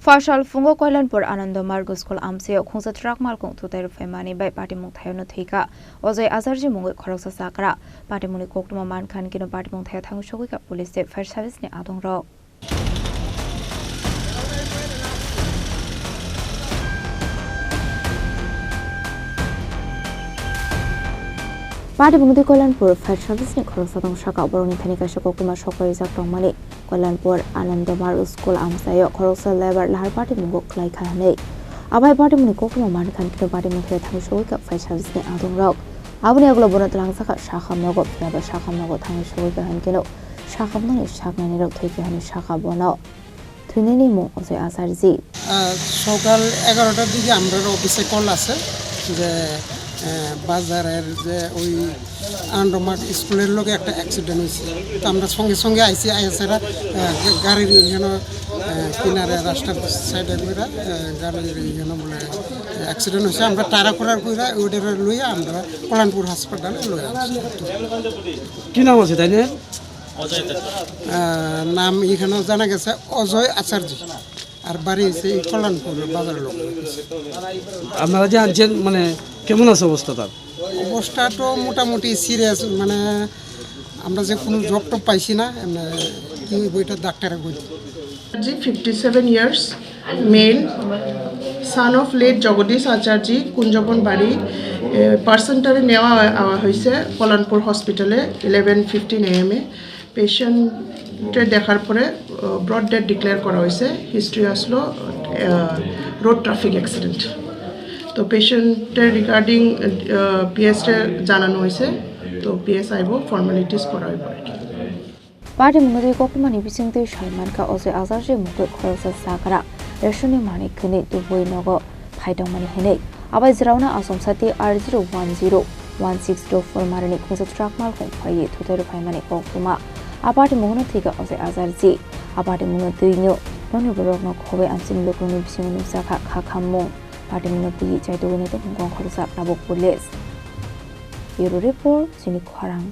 Phasal Phungo Kalyanpur Anandamark School Aamchaio Khungsa truck Malkhung Thutai Rwphaimani by Patimung Thaiono Thwikha Ajoy Acharjee Mungwi Khoroksa Chakra Patimung Koktwma Mankha kino Patimung Thaio Thangwi Sogwikha Police Fire Service ni Adongrok Patimung Kalyanpur Fire Service ni Khoroksa dong shaka boroni thani ka Koktwma Sokoi jak tongmani Kalyanpur Anandamark School Aamchaio Khoroksa lebar lahar Patimung klai khane abai Patimung Koktwma Mankha kino Patimung Thaio Thangwi Sogwikha Fire Service ni Adongrok abuni aglo bona tlangsa shakha nogo phaba shakha nogo Thangwi Sogwikha hankeno shakha nani shakna ni rok theke hani shakha bono Thunini mung Ajoy Acharjee সকাল 11টার দিকে আমরা অফিসে call আছে যে বাজারের যে ওই আন্ডারমার্ক স্কুলের লোকে একটা অ্যাক্সিডেন্ট হয়েছে তো আমরা সঙ্গে সঙ্গে আইসি আইসেরা গাড়ির এখানে কিনারে রাস্তার সাইডে কইরা গাড়ির এখানে বলে অ্যাক্সিডেন্ট হয়েছে আমরা টারা করার কইরা ওইটার লইয়া আমরা কল্যাণপুর হাসপাতালে লইয়া কি নাম আছে তাই না নাম এখানে জানা গেছে অজয় আচার্যী আর বাড়ি হচ্ছে এই কল্যাণপুর বাজারের লোক আপনারা যে আনছেন মানে কেমন আছে অবস্থা তার অবস্থা তো মোটামুটি সিরিয়াস মানে আমরা যে কোনো জব টব পাইছি না কি বইটা ডাক্তারে কই 57 years male son of late Jagadish Acharjee Kunjaban বাড়ি পার্সেন্টারে নেওয়া হয়েছে কল্যাণপুর হসপিটালে 11:15 am পেশেন্টের দেখার পরে ব্রড ডেথ ডিক্লেয়ার করা হয়েছে হিস্ট্রি আসলো রোড ট্রাফিক অ্যাক্সিডেন্ট তো পেশেন্টের রিগার্ডিং পিএসটে জানানো হয়েছে তো পিএস আইব ফর্মালিটিস করা হইব Patimung Koktwmani bisingte Mankha Ajoy Acharjee Mungwi Khoroksa Chakra Reshoni Mani khini Dubai nogo Phaidongmani hene abai jrauna asom sati R0101624 marani Khungsa truck Malkhung phaye Thutai Rwphaimani Koktwma Patimung Thwikha Ajoy Acharjee Patimung Thaio noni Bohorok no khobe amsim lokoni bisingo sakha khamung Patimung pi chaidogoni to Hunkhe Khoroksa nabok police Bureau report Chini Khorang